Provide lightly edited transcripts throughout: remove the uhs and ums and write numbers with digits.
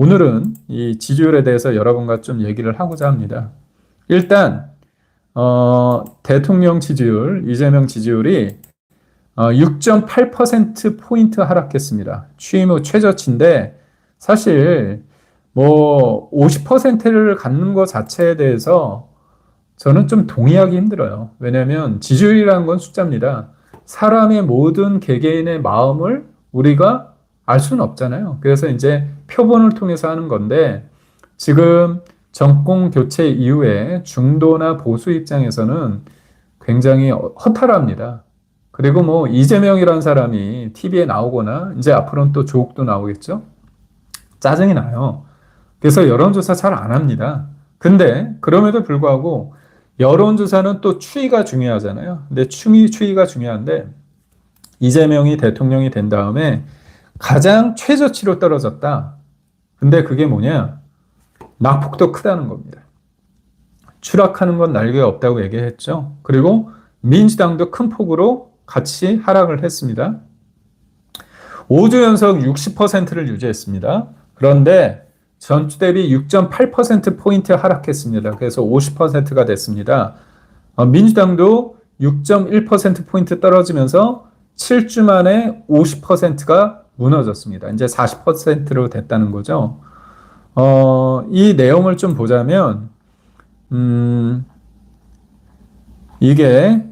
오늘은 이 지지율에 대해서 여러분과 좀 얘기를 하고자 합니다. 일단 대통령 지지율, 이재명 지지율이 6.8%포인트 하락했습니다. 취임 후 최저치인데 사실 뭐 50%를 갖는 것 자체에 대해서 저는 좀 동의하기 힘들어요. 왜냐하면 지지율이라는 건 숫자입니다. 사람의 모든 개개인의 마음을 우리가 알 수는 없잖아요. 그래서 이제 표본을 통해서 하는 건데 지금 정권 교체 이후에 중도나 보수 입장에서는 굉장히 허탈합니다. 그리고 뭐 이재명이라는 사람이 TV에 나오거나 이제 앞으로는 또 조국도 나오겠죠? 짜증이 나요. 그래서 여론조사 잘 안 합니다. 근데 그럼에도 불구하고 여론조사는 또 추이가 중요하잖아요. 근데 추이가 중요한데 이재명이 대통령이 된 다음에 가장 최저치로 떨어졌다. 근데 그게 뭐냐? 낙폭도 크다는 겁니다. 추락하는 건 날개가 없다고 얘기했죠. 그리고 민주당도 큰 폭으로 같이 하락을 했습니다. 5주 연속 60%를 유지했습니다. 그런데 전주 대비 6.8%포인트 하락했습니다. 그래서 50%가 됐습니다. 민주당도 6.1%포인트 떨어지면서 7주 만에 50%가 무너졌습니다. 이제 40%로 됐다는 거죠. 이 내용을 좀 보자면, 이게,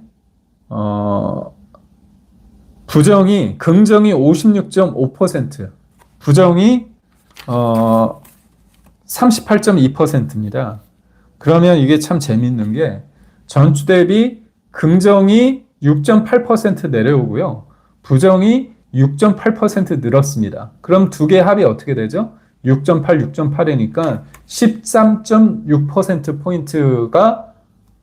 긍정이 56.5%, 부정이, 38.2%입니다. 그러면 이게 참 재밌는 게, 전주 대비 긍정이 6.8% 내려오고요. 부정이 6.8% 늘었습니다. 그럼 두 개 합이 어떻게 되죠? 6.8, 6.8이니까 13.6%포인트가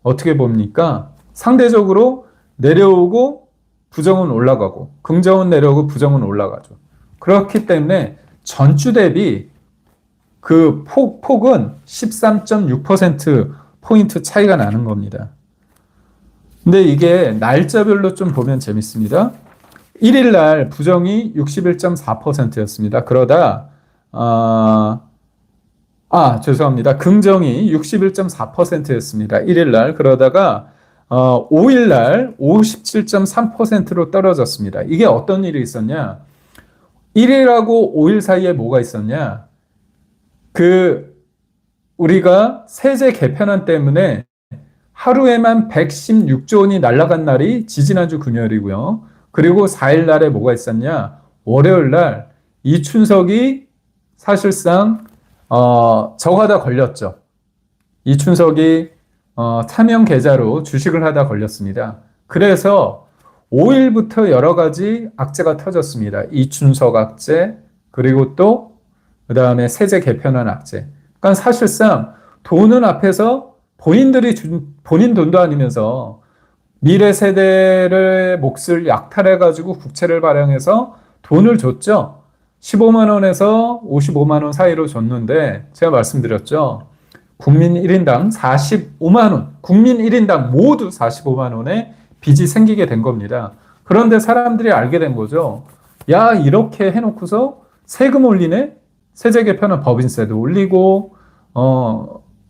어떻게 봅니까? 상대적으로 내려오고 부정은 올라가고 긍정은 내려오고 부정은 올라가죠. 그렇기 때문에 전주 대비 그 폭은 13.6%포인트 차이가 나는 겁니다. 근데 이게 날짜별로 좀 보면 재밌습니다. 1일 날 부정이 61.4%였습니다. 그러다 죄송합니다. 긍정이 61.4%였습니다. 1일 날. 그러다가 5일 날 57.3%로 떨어졌습니다. 이게 어떤 일이 있었냐? 1일하고 5일 사이에 뭐가 있었냐? 우리가 세제 개편안 때문에 하루에만 116조 원이 날아간 날이 지지난주 금요일이고요. 그리고 4일 날에 뭐가 있었냐? 월요일 날 이춘석이 사실상 저하다 걸렸죠. 이춘석이 차명 계좌로 주식을 하다 걸렸습니다. 그래서 5일부터 여러 가지 악재가 터졌습니다. 이춘석 악재, 그리고 또 그다음에 세제 개편안 악재. 그러니까 사실상 돈은 앞에서 본인 돈도 아니면서 미래 세대의 몫을 약탈해가지고 국채를 발행해서 돈을 줬죠. 15만 원에서 55만 원 사이로 줬는데 제가 말씀드렸죠. 국민 1인당 45만 원, 국민 1인당 모두 45만 원의 빚이 생기게 된 겁니다. 그런데 사람들이 알게 된 거죠. 야, 이렇게 해놓고서 세금 올리네? 세제 개편은 법인세도 올리고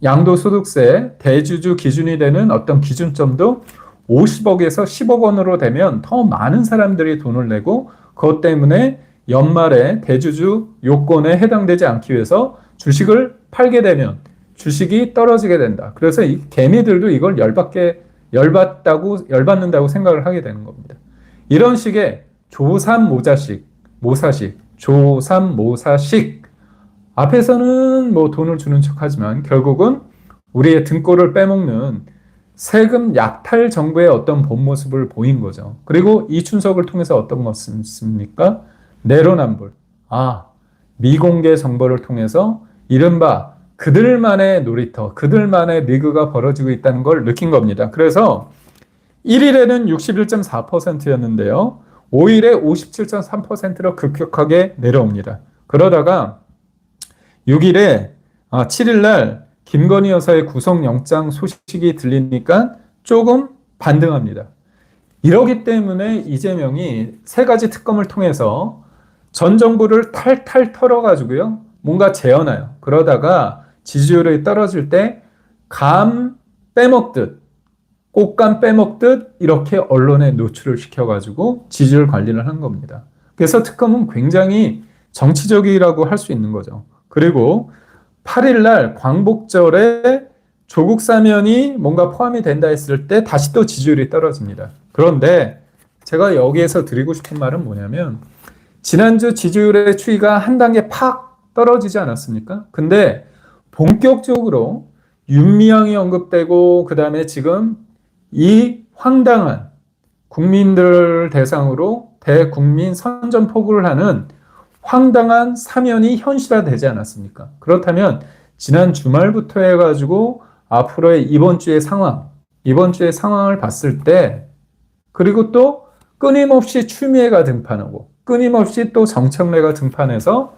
양도소득세, 대주주 기준이 되는 어떤 기준점도 50억에서 10억 원으로 되면 더 많은 사람들이 돈을 내고 그것 때문에 연말에 대주주 요건에 해당되지 않기 위해서 주식을 팔게 되면 주식이 떨어지게 된다. 그래서 이 개미들도 이걸 열받는다고 생각을 하게 되는 겁니다. 이런 식의 조삼모사식 앞에서는 뭐 돈을 주는 척하지만 결국은 우리의 등골을 빼먹는 세금 약탈 정부의 어떤 본 모습을 보인 거죠. 그리고 이춘석을 통해서 어떤 것입니까? 내로남불. 미공개 정보를 통해서 이른바 그들만의 놀이터, 그들만의 리그가 벌어지고 있다는 걸 느낀 겁니다. 그래서 1일에는 61.4%였는데요. 5일에 57.3%로 급격하게 내려옵니다. 그러다가 7일 날 김건희 여사의 구속영장 소식이 들리니까 조금 반등합니다. 이러기 때문에 이재명이 세 가지 특검을 통해서 전 정부를 탈탈 털어가지고요. 뭔가 재어나요. 그러다가 지지율이 떨어질 때 감 빼먹듯, 꽃감 빼먹듯 이렇게 언론에 노출을 시켜가지고 지지율 관리를 한 겁니다. 그래서 특검은 굉장히 정치적이라고 할 수 있는 거죠. 그리고 8일 날 광복절에 조국 사면이 뭔가 포함이 된다 했을 때 다시 또 지지율이 떨어집니다. 그런데 제가 여기에서 드리고 싶은 말은 뭐냐면 지난주 지지율의 추이가 한 단계 팍 떨어지지 않았습니까? 근데 본격적으로 윤미향이 언급되고 그다음에 지금 이 황당한 국민들 대상으로 대국민 선전포고를 하는 황당한 사면이 현실화되지 않았습니까? 그렇다면 지난 주말부터 해가지고 앞으로의 이번 주의 상황을 봤을 때 그리고 또 끊임없이 추미애가 등판하고 끊임없이 또 정청래가 등판해서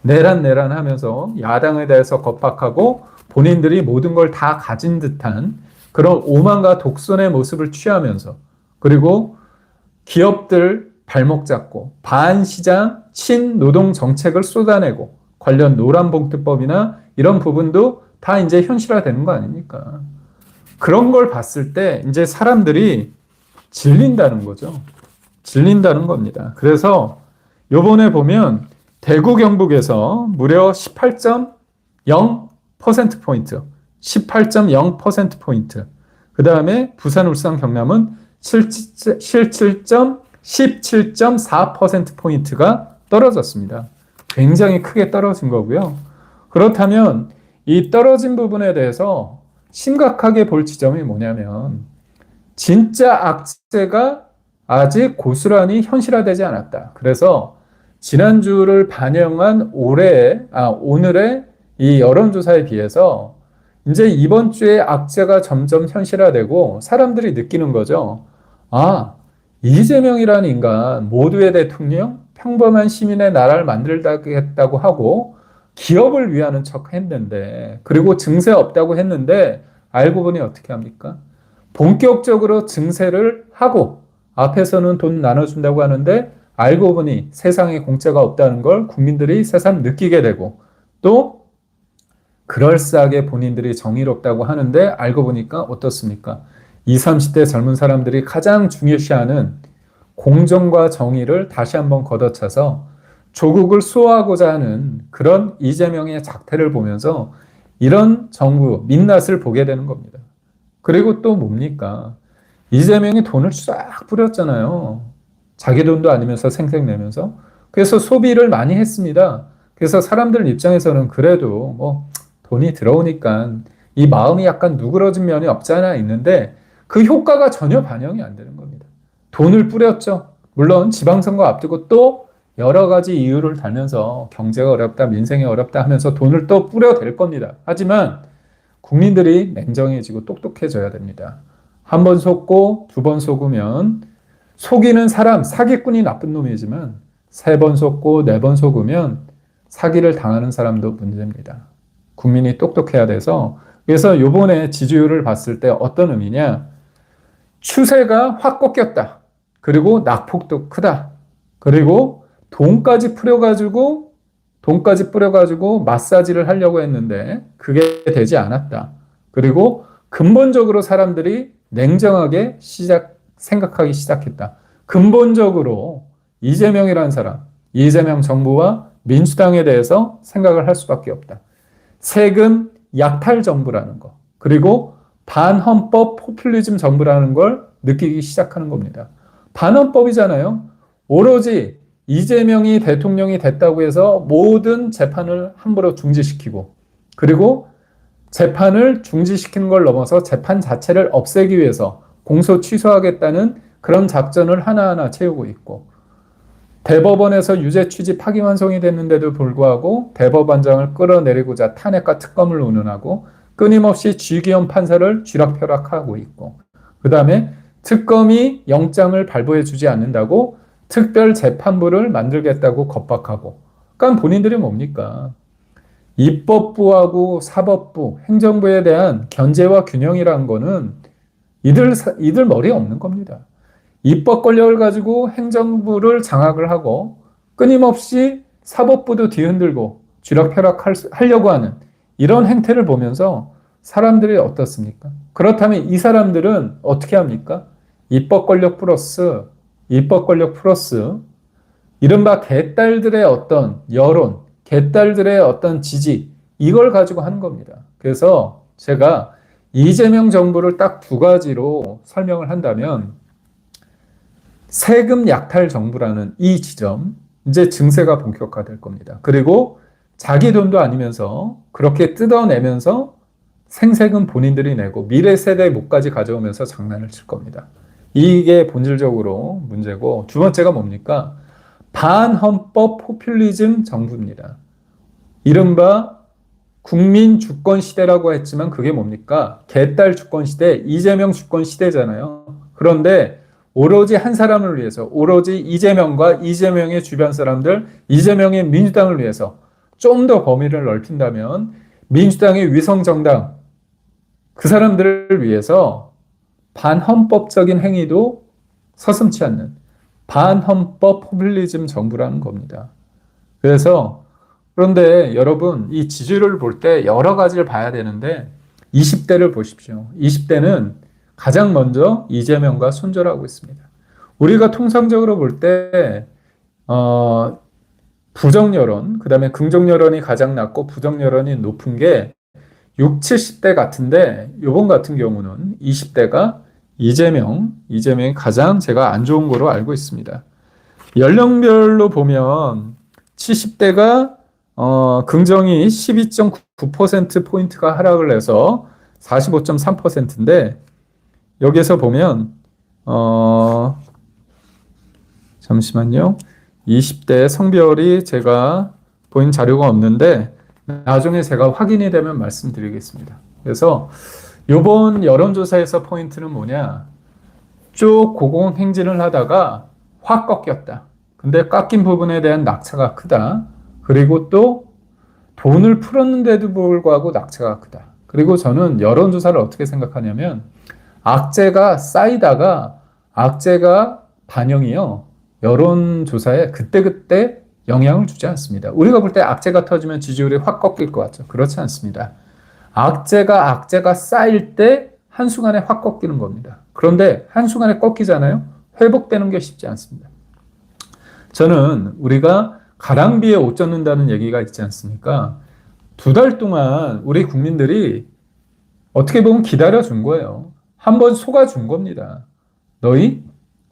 내란 하면서 야당에 대해서 겁박하고 본인들이 모든 걸 다 가진 듯한 그런 오만과 독선의 모습을 취하면서 그리고 기업들 발목 잡고 반시장 친노동 정책을 쏟아내고 관련 노란봉투법이나 이런 부분도 다 이제 현실화되는 거 아닙니까? 그런 걸 봤을 때 이제 사람들이 질린다는 거죠. 질린다는 겁니다. 그래서 요번에 보면 대구 경북에서 무려 18.0%포인트, 18.0%포인트. 그 다음에 부산, 울산, 경남은 17.4%포인트가 떨어졌습니다. 굉장히 크게 떨어진 거고요. 그렇다면 이 떨어진 부분에 대해서 심각하게 볼 지점이 뭐냐면 진짜 악재가 아직 고스란히 현실화되지 않았다. 그래서 지난주를 반영한 오늘의 이 여론조사에 비해서 이제 이번 주에 악재가 점점 현실화되고 사람들이 느끼는 거죠. 아, 이재명이라는 인간 모두의 대통령, 평범한 시민의 나라를 만들겠다고 하고 기업을 위하는 척 했는데 그리고 증세 없다고 했는데 알고 보니 어떻게 합니까? 본격적으로 증세를 하고 앞에서는 돈 나눠준다고 하는데 알고 보니 세상에 공짜가 없다는 걸 국민들이 새삼 느끼게 되고 또 그럴싸하게 본인들이 정의롭다고 하는데 알고 보니까 어떻습니까? 20, 30대 젊은 사람들이 가장 중요시하는 공정과 정의를 다시 한번 걷어차서 조국을 수호하고자 하는 그런 이재명의 작태를 보면서 이런 정부, 민낯을 보게 되는 겁니다. 그리고 또 뭡니까? 이재명이 돈을 싹 뿌렸잖아요. 자기 돈도 아니면서 생색내면서. 그래서 소비를 많이 했습니다. 그래서 사람들 입장에서는 그래도 뭐 돈이 들어오니까 이 마음이 약간 누그러진 면이 없지 않아 있는데 그 효과가 전혀 반영이 안 되는 겁니다. 돈을 뿌렸죠. 물론 지방선거 앞두고 또 여러 가지 이유를 달면서 경제가 어렵다, 민생이 어렵다 하면서 돈을 또 뿌려댈 겁니다. 하지만 국민들이 냉정해지고 똑똑해져야 됩니다. 한 번 속고 두 번 속으면 속이는 사람, 사기꾼이 나쁜 놈이지만 세 번 속고 네 번 속으면 사기를 당하는 사람도 문제입니다. 국민이 똑똑해야 돼서 그래서 요번에 지지율을 봤을 때 어떤 의미냐? 추세가 확 꺾였다. 그리고 낙폭도 크다. 그리고 돈까지 뿌려가지고 마사지를 하려고 했는데 그게 되지 않았다. 그리고 근본적으로 사람들이 냉정하게 생각하기 시작했다. 근본적으로 이재명이라는 사람, 이재명 정부와 민주당에 대해서 생각을 할 수밖에 없다. 세금 약탈 정부라는 거, 그리고 반헌법 포퓰리즘 정부라는 걸 느끼기 시작하는 겁니다. 반헌법이잖아요. 오로지 이재명이 대통령이 됐다고 해서 모든 재판을 함부로 중지시키고 그리고 재판을 중지시키는 걸 넘어서 재판 자체를 없애기 위해서 공소 취소하겠다는 그런 작전을 하나하나 채우고 있고 대법원에서 유죄 취지 파기환송이 됐는데도 불구하고 대법원장을 끌어내리고자 탄핵과 특검을 운운하고 끊임없이 쥐기현 판사를 쥐락펴락하고 있고 그 다음에 특검이 영장을 발부해 주지 않는다고 특별재판부를 만들겠다고 겁박하고 그러니까 본인들이 뭡니까? 입법부하고 사법부, 행정부에 대한 견제와 균형이라는 거는 이들 머리에 없는 겁니다. 입법 권력을 가지고 행정부를 장악을 하고 끊임없이 사법부도 뒤흔들고 쥐락펴락 하려고 하는 이런 행태를 보면서 사람들이 어떻습니까? 그렇다면 이 사람들은 어떻게 합니까? 입법 권력 플러스 이른바 개딸들의 어떤 여론, 개딸들의 어떤 지지, 이걸 가지고 하는 겁니다. 그래서 제가 이재명 정부를 딱 두 가지로 설명을 한다면 세금 약탈 정부라는 이 지점, 이제 증세가 본격화될 겁니다. 그리고 자기 돈도 아니면서 그렇게 뜯어내면서 생세금 본인들이 내고 미래 세대 목까지 가져오면서 장난을 칠 겁니다. 이게 본질적으로 문제고, 두 번째가 뭡니까? 반헌법 포퓰리즘 정부입니다. 이른바 국민 주권 시대라고 했지만 그게 뭡니까? 개딸 주권 시대, 이재명 주권 시대잖아요. 그런데 오로지 한 사람을 위해서, 오로지 이재명과 이재명의 주변 사람들, 이재명의 민주당을 위해서 좀 더 범위를 넓힌다면 민주당의 위성정당, 그 사람들을 위해서 반헌법적인 행위도 서슴지 않는 반헌법 포퓰리즘 정부라는 겁니다. 그래서 그런데 여러분, 이 지지율을 볼 때 여러 가지를 봐야 되는데 20대를 보십시오. 20대는 가장 먼저 이재명과 손절하고 있습니다. 우리가 통상적으로 볼 때 부정 여론, 그 다음에 긍정 여론이 가장 낮고 부정 여론이 높은 게 60, 70대 같은데 이번 같은 경우는 20대가 이재명이 가장 제가 안 좋은 거로 알고 있습니다. 연령별로 보면 70대가 긍정이 12.9%포인트가 하락을 해서 45.3%인데 여기서 보면 잠시만요. 20대 성별이 제가 보인 자료가 없는데 나중에 제가 확인이 되면 말씀드리겠습니다. 그래서 이번 여론조사에서 포인트는 뭐냐? 쭉 고공행진을 하다가 확 꺾였다. 근데 깎인 부분에 대한 낙차가 크다. 그리고 또 돈을 풀었는데도 불구하고 낙차가 크다. 그리고 저는 여론조사를 어떻게 생각하냐면 악재가 쌓이다가 악재가 반영이요. 여론조사에 그때그때 영향을 주지 않습니다. 우리가 볼 때 악재가 터지면 지지율이 확 꺾일 것 같죠. 그렇지 않습니다. 악재가 쌓일 때 한순간에 확 꺾이는 겁니다. 그런데 한순간에 꺾이잖아요. 회복되는 게 쉽지 않습니다. 저는 우리가 가랑비에 옷 젖는다는 얘기가 있지 않습니까? 2달 동안 우리 국민들이 어떻게 보면 기다려준 거예요. 한번 속아준 겁니다. 너희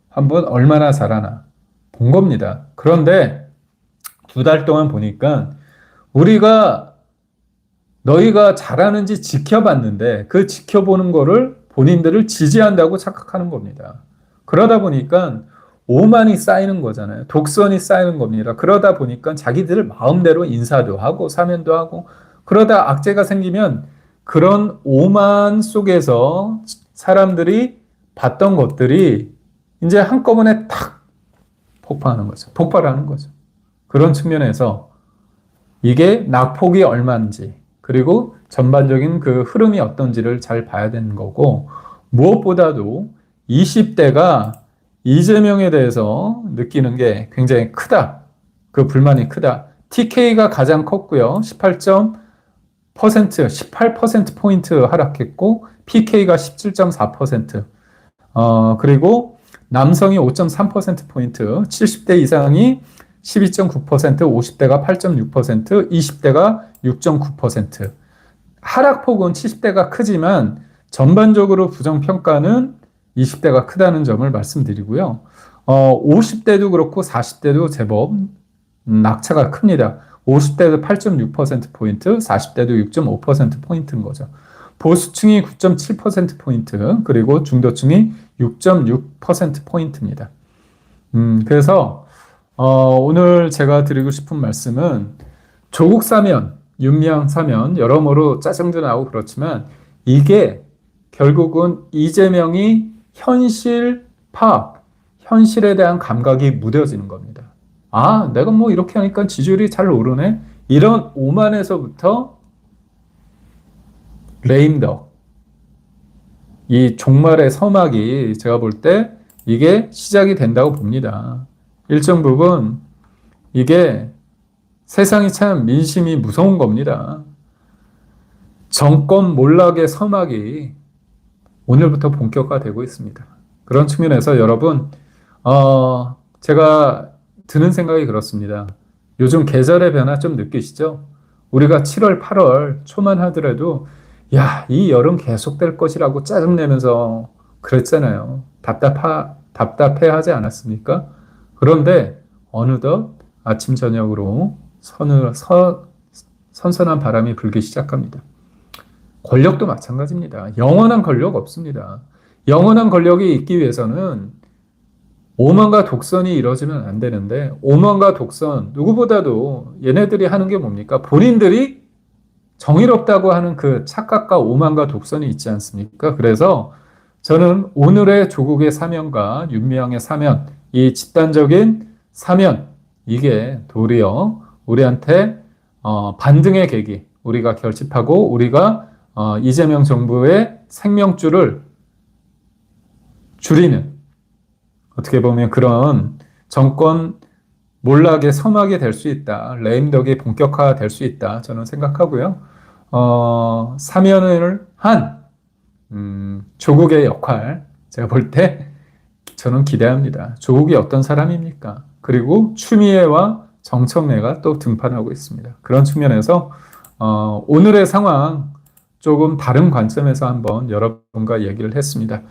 한번 얼마나 잘하나 본 겁니다. 그런데 2달 동안 보니까 우리가 너희가 잘하는지 지켜봤는데 그 지켜보는 거를 본인들을 지지한다고 착각하는 겁니다. 그러다 보니까 오만이 쌓이는 거잖아요. 독선이 쌓이는 겁니다. 그러다 보니까 자기들 마음대로 인사도 하고 사면도 하고 그러다 악재가 생기면 그런 오만 속에서 사람들이 봤던 것들이 이제 한꺼번에 탁 폭발하는 거죠. 그런 측면에서 이게 낙폭이 얼마인지 그리고 전반적인 그 흐름이 어떤지를 잘 봐야 되는 거고 무엇보다도 20대가 이재명에 대해서 느끼는 게 굉장히 크다. 그 불만이 크다. TK가 가장 컸고요. 18%포인트 하락했고 PK가 17.4%. 그리고 남성이 5.3%포인트, 70대 이상이 12.9%, 50대가 8.6%, 20대가 6.9%. 하락폭은 70대가 크지만 전반적으로 부정평가는 20대가 크다는 점을 말씀드리고요. 50대도 그렇고 40대도 제법 낙차가 큽니다. 50대도 8.6%포인트, 40대도 6.5%포인트인 거죠. 보수층이 9.7%포인트, 그리고 중도층이 6.6%포인트입니다. 그래서 오늘 제가 드리고 싶은 말씀은 조국 사면, 윤미향 사면 여러모로 짜증도 나고 그렇지만 이게 결국은 이재명이 현실 파악, 현실에 대한 감각이 무뎌지는 겁니다. 아, 내가 뭐 이렇게 하니까 지지율이 잘 오르네? 이런 오만에서부터 레임덕, 이 종말의 서막이 제가 볼 때 이게 시작이 된다고 봅니다. 일정 부분 이게 세상이 참 민심이 무서운 겁니다. 정권 몰락의 서막이 오늘부터 본격화되고 있습니다. 그런 측면에서 여러분, 제가 드는 생각이 그렇습니다. 요즘 계절의 변화 좀 느끼시죠? 우리가 7월, 8월 초만 하더라도 야, 이 여름 계속될 것이라고 짜증내면서 그랬잖아요. 답답해 하지 않았습니까? 그런데 어느덧 아침, 저녁으로 선선한 바람이 불기 시작합니다. 권력도 마찬가지입니다. 영원한 권력 없습니다. 영원한 권력이 있기 위해서는 오만과 독선이 이루어지면 안 되는데, 오만과 독선, 누구보다도 얘네들이 하는 게 뭡니까? 본인들이 정의롭다고 하는 그 착각과 오만과 독선이 있지 않습니까? 그래서 저는 오늘의 조국의 사명과 윤미향의 사명, 이 집단적인 사명, 이게 도리어 우리한테 반등의 계기, 우리가 결집하고 우리가 이재명 정부의 생명줄을 줄이는, 어떻게 보면 그런 정권 몰락의 서막이 될 수 있다. 레임덕이 본격화될 수 있다. 저는 생각하고요. 사면을 한 조국의 역할, 제가 볼 때 저는 기대합니다. 조국이 어떤 사람입니까? 그리고 추미애와 정청래가 또 등판하고 있습니다. 그런 측면에서 오늘의 상황 조금 다른 관점에서 한번 여러분과 얘기를 했습니다.